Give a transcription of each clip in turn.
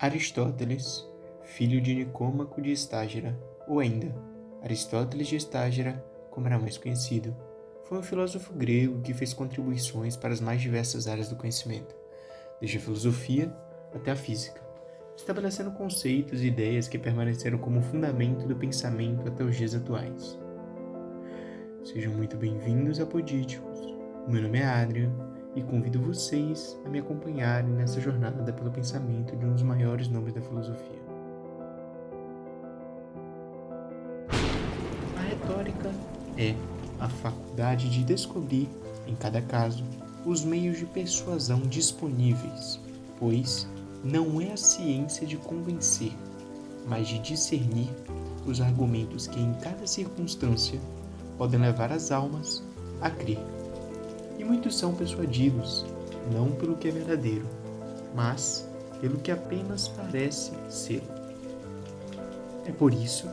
Aristóteles, filho de Nicômaco de Estágira, ou ainda Aristóteles de Estágira, como era mais conhecido, foi um filósofo grego que fez contribuições para as mais diversas áreas do conhecimento, desde a filosofia até a física, estabelecendo conceitos e ideias que permaneceram como fundamento do pensamento até os dias atuais. Sejam muito bem-vindos a Podíticos. Meu nome é Adrian e convido vocês a me acompanharem nessa jornada pelo pensamento de um dos maiores nomes da filosofia. A retórica é a faculdade de descobrir, em cada caso, os meios de persuasão disponíveis, pois não é a ciência de convencer, mas de discernir os argumentos que em cada circunstância podem levar as almas a crer. E muitos são persuadidos, não pelo que é verdadeiro, mas pelo que apenas parece ser. É por isso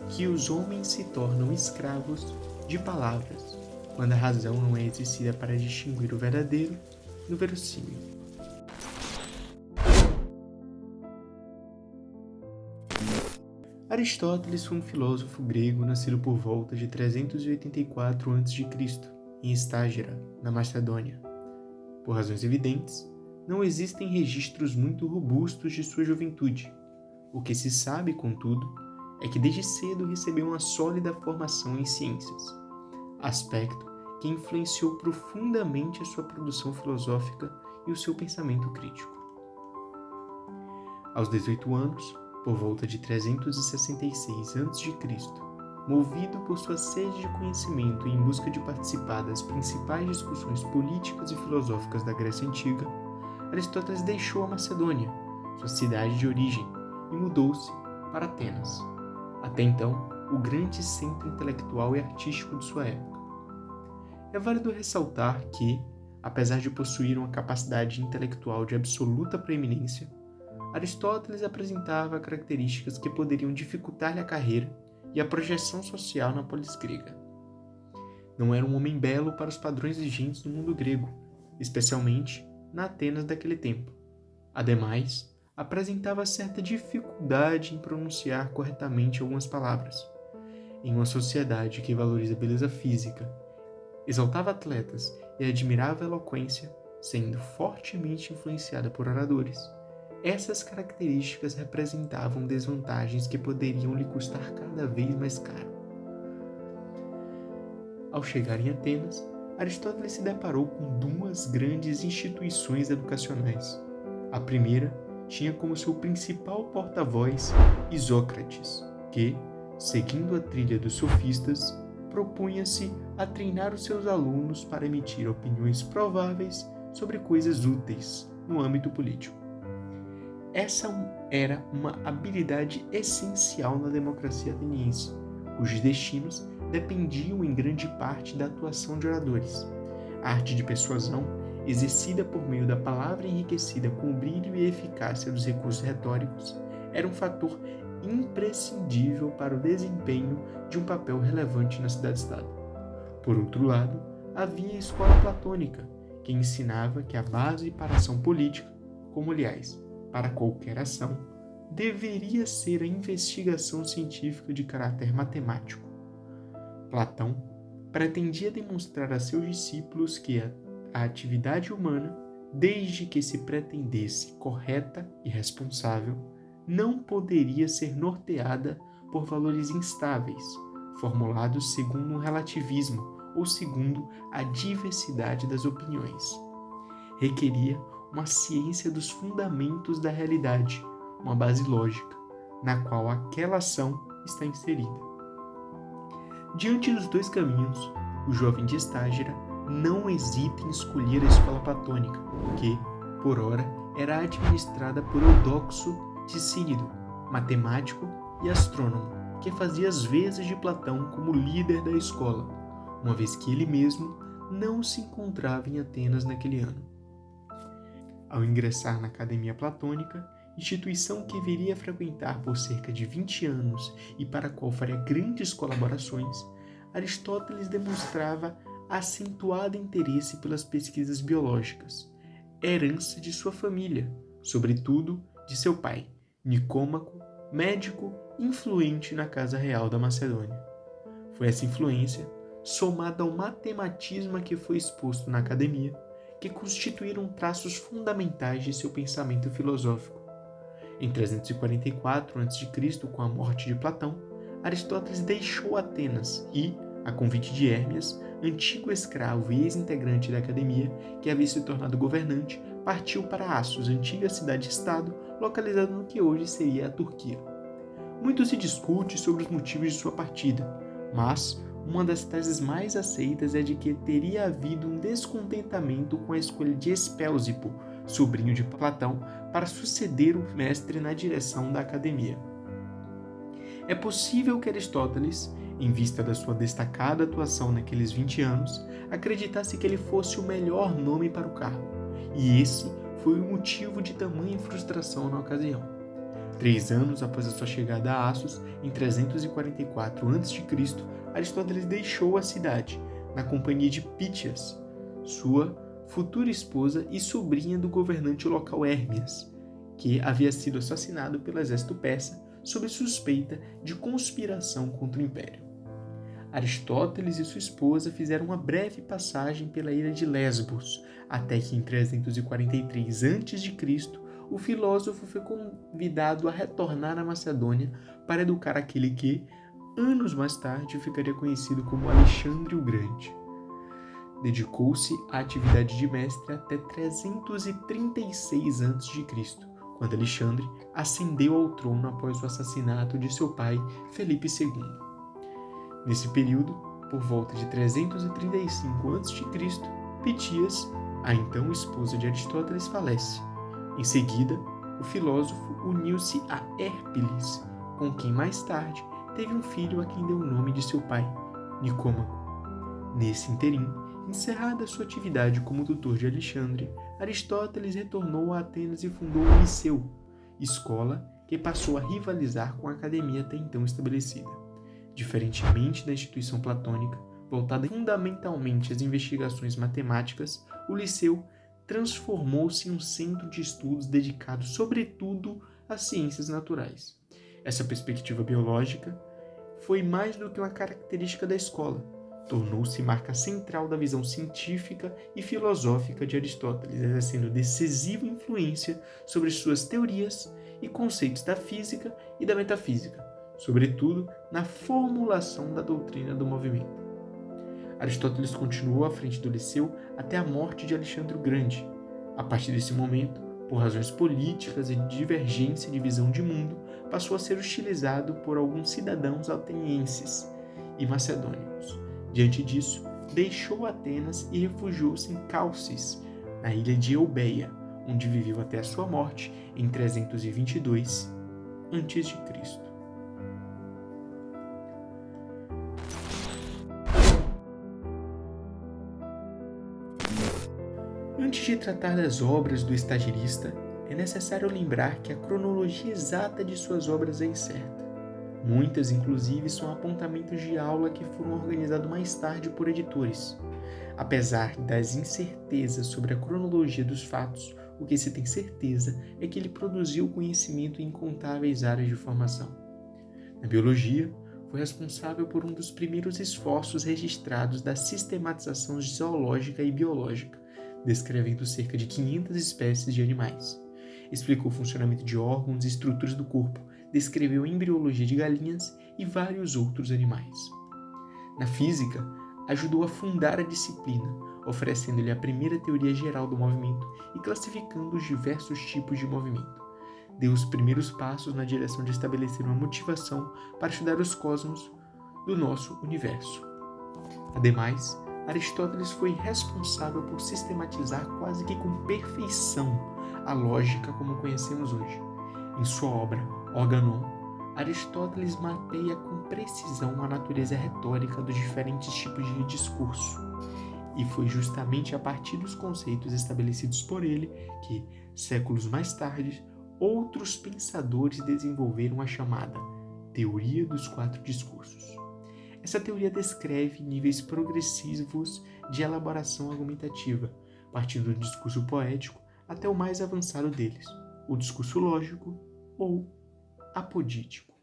que os homens se tornam escravos de palavras, quando a razão não é exercida para distinguir o verdadeiro do verossímil. Aristóteles foi um filósofo grego nascido por volta de 384 a.C., em Estágira, na Macedônia. Por razões evidentes, não existem registros muito robustos de sua juventude. O que se sabe, contudo, é que desde cedo recebeu uma sólida formação em ciências, aspecto que influenciou profundamente a sua produção filosófica e o seu pensamento crítico. Aos 18 anos, por volta de 366 a.C., movido por sua sede de conhecimento e em busca de participar das principais discussões políticas e filosóficas da Grécia Antiga, Aristóteles deixou a Macedônia, sua cidade de origem, e mudou-se para Atenas, até então o grande centro intelectual e artístico de sua época. É válido ressaltar que, apesar de possuir uma capacidade intelectual de absoluta preeminência, Aristóteles apresentava características que poderiam dificultar-lhe a carreira e a projeção social na polis grega. Não era um homem belo para os padrões vigentes do mundo grego, especialmente na Atenas daquele tempo. Ademais, apresentava certa dificuldade em pronunciar corretamente algumas palavras. Em uma sociedade que valoriza a beleza física, exaltava atletas e admirava a eloquência, sendo fortemente influenciada por oradores, essas características representavam desvantagens que poderiam lhe custar cada vez mais caro. Ao chegar em Atenas, Aristóteles se deparou com duas grandes instituições educacionais. A primeira tinha como seu principal porta-voz Isócrates, que, seguindo a trilha dos sofistas, propunha-se a treinar os seus alunos para emitir opiniões prováveis sobre coisas úteis no âmbito político. Essa era uma habilidade essencial na democracia ateniense, cujos destinos dependiam em grande parte da atuação de oradores. A arte de persuasão, exercida por meio da palavra enriquecida com o brilho e eficácia dos recursos retóricos, era um fator imprescindível para o desempenho de um papel relevante na cidade-estado. Por outro lado, havia a escola platônica, que ensinava que a base para a ação política, como aliás, para qualquer ação, deveria ser a investigação científica de caráter matemático. Platão pretendia demonstrar a seus discípulos que a atividade humana, desde que se pretendesse correta e responsável, não poderia ser norteada por valores instáveis, formulados segundo um relativismo ou segundo a diversidade das opiniões. Requeria uma ciência dos fundamentos da realidade, uma base lógica, na qual aquela ação está inserida. Diante dos dois caminhos, o jovem de Estágira não hesita em escolher a escola platônica, que, por ora, era administrada por Eudoxo de Cínido, matemático e astrônomo, que fazia as vezes de Platão como líder da escola, uma vez que ele mesmo não se encontrava em Atenas naquele ano. Ao ingressar na Academia Platônica, instituição que viria a frequentar por cerca de 20 anos e para a qual faria grandes colaborações, Aristóteles demonstrava acentuado interesse pelas pesquisas biológicas, herança de sua família, sobretudo de seu pai, Nicômaco, médico influente na casa real da Macedônia. Foi essa influência, somada ao matematismo que foi exposto na academia, que constituíram traços fundamentais de seu pensamento filosófico. Em 344 a.C., com a morte de Platão, Aristóteles deixou Atenas e, a convite de Hérmias, antigo escravo e ex-integrante da academia, que havia se tornado governante, partiu para Assos, antiga cidade-estado, localizada no que hoje seria a Turquia. Muito se discute sobre os motivos de sua partida, mas uma das teses mais aceitas é de que teria havido um descontentamento com a escolha de Espéusipo, sobrinho de Platão, para suceder o mestre na direção da academia. É possível que Aristóteles, em vista da sua destacada atuação naqueles 20 anos, acreditasse que ele fosse o melhor nome para o cargo, e esse foi o motivo de tamanha frustração na ocasião. 3 anos após a sua chegada a Assos, em 344 a.C., Aristóteles deixou a cidade, na companhia de Pítias, sua futura esposa e sobrinha do governante local Hérmias, que havia sido assassinado pelo exército persa sob suspeita de conspiração contra o império. Aristóteles e sua esposa fizeram uma breve passagem pela ilha de Lesbos, até que em 343 a.C., o filósofo foi convidado a retornar à Macedônia para educar aquele que, anos mais tarde, ficaria conhecido como Alexandre o Grande. Dedicou-se à atividade de mestre até 336 a.C., quando Alexandre ascendeu ao trono após o assassinato de seu pai, Felipe II. Nesse período, por volta de 335 a.C., Pitias, a então esposa de Aristóteles, falece. Em seguida, o filósofo uniu-se a Hérpiles, com quem mais tarde teve um filho a quem deu o nome de seu pai, Nicômaco. Nesse interim, encerrada sua atividade como tutor de Alexandre, Aristóteles retornou a Atenas e fundou o Liceu, escola que passou a rivalizar com a academia até então estabelecida. Diferentemente da instituição platônica, voltada fundamentalmente às investigações matemáticas, o Liceu transformou-se em um centro de estudos dedicado sobretudo às ciências naturais. Essa perspectiva biológica foi mais do que uma característica da escola, tornou-se marca central da visão científica e filosófica de Aristóteles, exercendo decisiva influência sobre suas teorias e conceitos da física e da metafísica, sobretudo na formulação da doutrina do movimento. Aristóteles continuou à frente do Liceu até a morte de Alexandre o Grande. A partir desse momento, por razões políticas e de divergência de visão de mundo, passou a ser hostilizado por alguns cidadãos atenienses e macedônicos. Diante disso, deixou Atenas e refugiou-se em Calcis, na ilha de Eubeia, onde viveu até a sua morte em 322 a.C. Antes de tratar das obras do estagirista, é necessário lembrar que a cronologia exata de suas obras é incerta. Muitas, inclusive, são apontamentos de aula que foram organizados mais tarde por editores. Apesar das incertezas sobre a cronologia dos fatos, o que se tem certeza é que ele produziu conhecimento em incontáveis áreas de formação. Na biologia, foi responsável por um dos primeiros esforços registrados da sistematização zoológica e biológica, descrevendo cerca de 500 espécies de animais. Explicou o funcionamento de órgãos e estruturas do corpo, descreveu a embriologia de galinhas e vários outros animais. Na física, ajudou a fundar a disciplina, oferecendo-lhe a primeira teoria geral do movimento e classificando os diversos tipos de movimento. Deu os primeiros passos na direção de estabelecer uma motivação para estudar os cosmos do nosso universo. Ademais, Aristóteles foi responsável por sistematizar quase que com perfeição a lógica como conhecemos hoje. Em sua obra Organon, Aristóteles mapeia com precisão a natureza retórica dos diferentes tipos de discurso, e foi justamente a partir dos conceitos estabelecidos por ele que, séculos mais tarde, outros pensadores desenvolveram a chamada Teoria dos Quatro Discursos. Essa teoria descreve níveis progressivos de elaboração argumentativa, partindo do discurso poético até o mais avançado deles. o discurso lógico ou apodítico.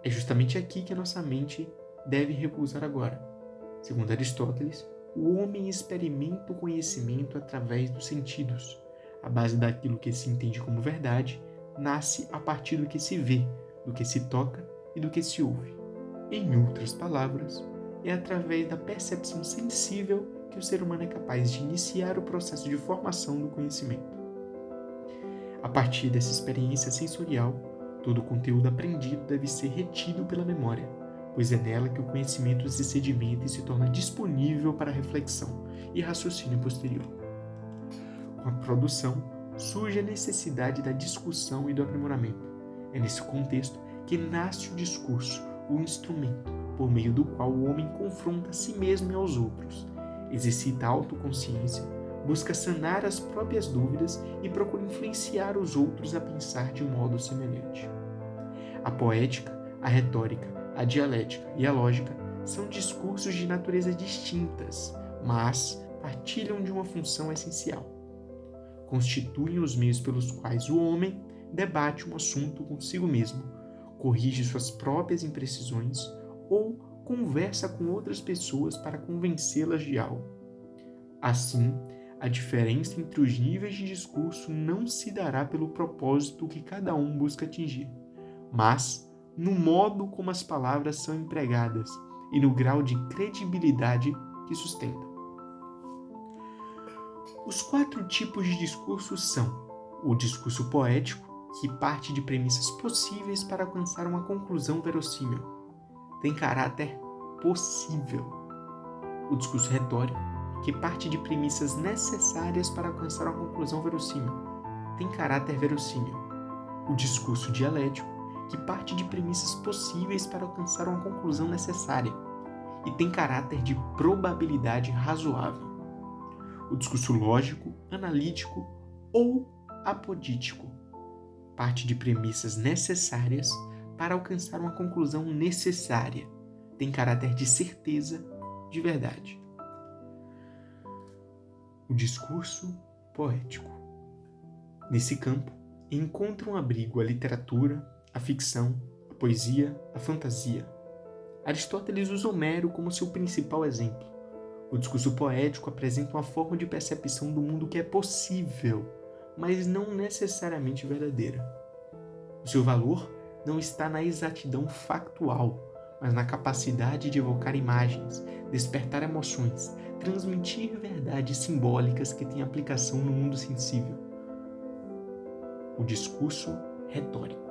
É justamente aqui que a nossa mente deve repousar agora. Segundo Aristóteles, o homem experimenta o conhecimento através dos sentidos. A base daquilo que se entende como verdade nasce a partir do que se vê, do que se toca e do que se ouve. Em outras palavras, é através da percepção sensível que o ser humano é capaz de iniciar o processo de formação do conhecimento. A partir dessa experiência sensorial, todo o conteúdo aprendido deve ser retido pela memória, pois é nela que o conhecimento se sedimenta e se torna disponível para reflexão e raciocínio posterior. Com a produção, surge a necessidade da discussão e do aprimoramento. É nesse contexto que nasce o discurso, o instrumento, por meio do qual o homem confronta a si mesmo e aos outros, exercita a autoconsciência, busca sanar as próprias dúvidas e procura influenciar os outros a pensar de um modo semelhante. A poética, a retórica, a dialética e a lógica são discursos de natureza distintas, mas partilham de uma função essencial. Constituem os meios pelos quais o homem debate um assunto consigo mesmo, corrige suas próprias imprecisões ou conversa com outras pessoas para convencê-las de algo. Assim, a diferença entre os níveis de discurso não se dará pelo propósito que cada um busca atingir, mas no modo como as palavras são empregadas e no grau de credibilidade que sustentam. Os 4 tipos de discurso são o discurso poético, que parte de premissas possíveis para alcançar uma conclusão verossímil. Tem caráter possível. O discurso retórico, que parte de premissas necessárias para alcançar uma conclusão verossímil. Tem caráter verossímil. O discurso dialético, que parte de premissas possíveis para alcançar uma conclusão necessária e tem caráter de probabilidade razoável. O discurso lógico, analítico ou apodítico parte de premissas necessárias para alcançar uma conclusão necessária, tem caráter de certeza, de verdade. O discurso poético. Nesse campo, encontram abrigo a literatura, a ficção, a poesia, a fantasia. Aristóteles usa Homero como seu principal exemplo. O discurso poético apresenta uma forma de percepção do mundo que é possível, mas não necessariamente verdadeira. O seu valor não está na exatidão factual, mas na capacidade de evocar imagens, despertar emoções, transmitir verdades simbólicas que têm aplicação no mundo sensível. O discurso retórico.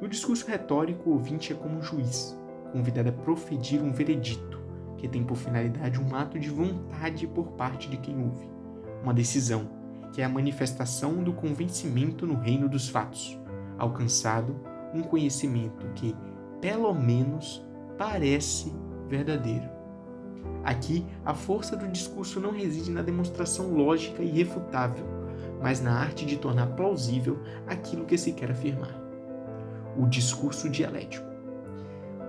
No discurso retórico, o ouvinte é como um juiz, convidado a proferir um veredito, que tem por finalidade um ato de vontade por parte de quem ouve, uma decisão, que é a manifestação do convencimento no reino dos fatos, alcançado um conhecimento que, pelo menos, parece verdadeiro. Aqui, a força do discurso não reside na demonstração lógica e irrefutável, mas na arte de tornar plausível aquilo que se quer afirmar. O discurso dialético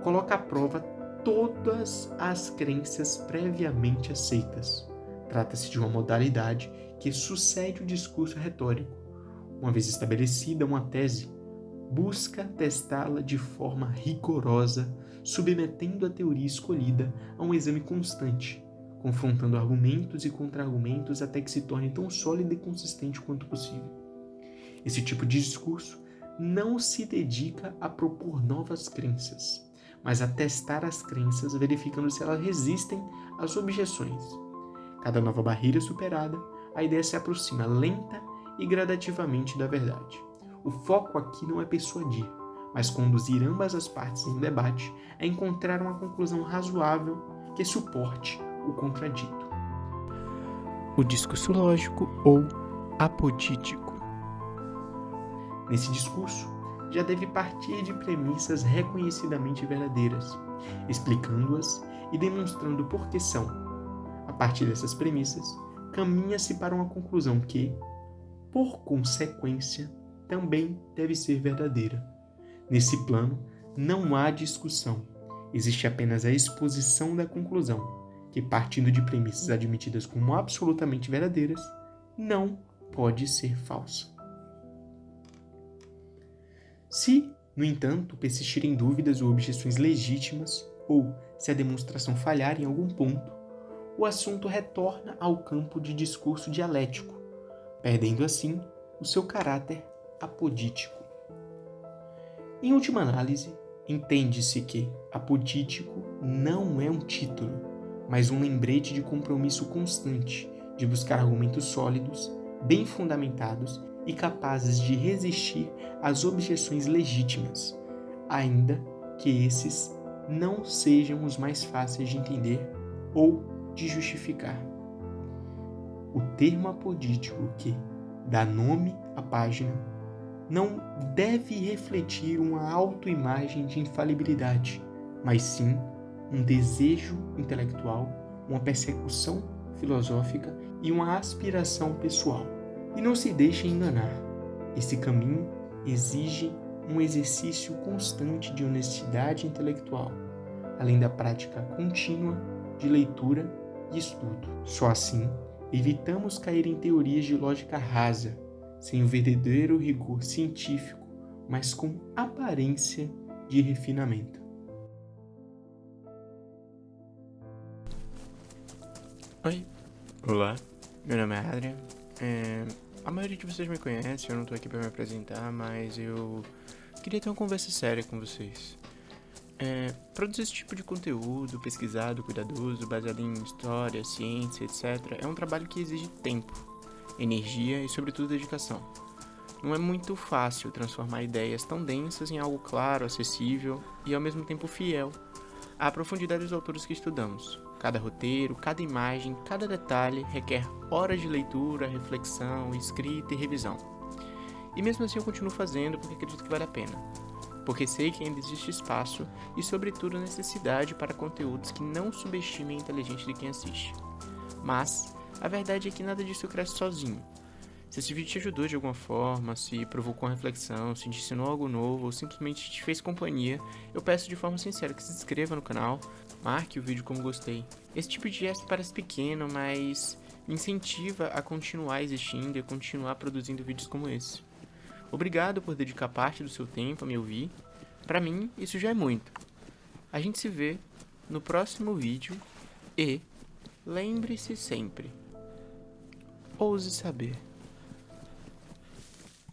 coloca à prova todas as crenças previamente aceitas. Trata-se de uma modalidade que sucede o discurso retórico. Uma vez estabelecida uma tese, busca testá-la de forma rigorosa, submetendo a teoria escolhida a um exame constante, confrontando argumentos e contra-argumentos até que se torne tão sólida e consistente quanto possível. Esse tipo de discurso não se dedica a propor novas crenças, mas a testar as crenças, verificando se elas resistem às objeções. Cada nova barreira superada, a ideia se aproxima lenta e gradativamente da verdade. O foco aqui não é persuadir, mas conduzir ambas as partes em um debate a encontrar uma conclusão razoável que suporte o contradito. O discurso lógico ou apodítico. Nesse discurso, já deve partir de premissas reconhecidamente verdadeiras, explicando-as e demonstrando por que são. A partir dessas premissas, caminha-se para uma conclusão que, por consequência, também deve ser verdadeira. Nesse plano, não há discussão, existe apenas a exposição da conclusão, que, partindo de premissas admitidas como absolutamente verdadeiras, não pode ser falsa. Se, no entanto, persistirem dúvidas ou objeções legítimas, ou se a demonstração falhar em algum ponto, o assunto retorna ao campo de discurso dialético, perdendo assim o seu caráter apodítico. Em última análise, entende-se que apodítico não é um título, mas um lembrete de compromisso constante de buscar argumentos sólidos, bem fundamentados e capazes de resistir às objeções legítimas, ainda que esses não sejam os mais fáceis de entender ou de justificar. O termo apodítico que dá nome à página não deve refletir uma autoimagem de infalibilidade, mas sim um desejo intelectual, uma persecução filosófica e uma aspiração pessoal. E não se deixe enganar, esse caminho exige um exercício constante de honestidade intelectual, além da prática contínua de leitura e estudo. Só assim, evitamos cair em teorias de lógica rasa, sem o verdadeiro rigor científico, mas com aparência de refinamento. Oi, olá, meu nome é Adrian. A maioria de vocês me conhece, eu não tô aqui pra me apresentar, mas eu queria ter uma conversa séria com vocês. Produzir esse tipo de conteúdo, pesquisado, cuidadoso, baseado em história, ciência, etc., é um trabalho que exige tempo, energia e, sobretudo, dedicação. Não é muito fácil transformar ideias tão densas em algo claro, acessível e, ao mesmo tempo, fiel à profundidade dos autores que estudamos. Cada roteiro, cada imagem, cada detalhe requer horas de leitura, reflexão, escrita e revisão. E mesmo assim eu continuo fazendo porque acredito que vale a pena. Porque sei que ainda existe espaço e, sobretudo, necessidade para conteúdos que não subestimem a inteligência de quem assiste. Mas a verdade é que nada disso cresce sozinho. Se esse vídeo te ajudou de alguma forma, se provocou uma reflexão, se te ensinou algo novo ou simplesmente te fez companhia, eu peço de forma sincera que se inscreva no canal, marque o vídeo como gostei. Esse tipo de gesto parece pequeno, mas me incentiva a continuar existindo e a continuar produzindo vídeos como esse. Obrigado por dedicar parte do seu tempo a me ouvir. Pra mim, isso já é muito. A gente se vê no próximo vídeo e lembre-se sempre, ouse saber.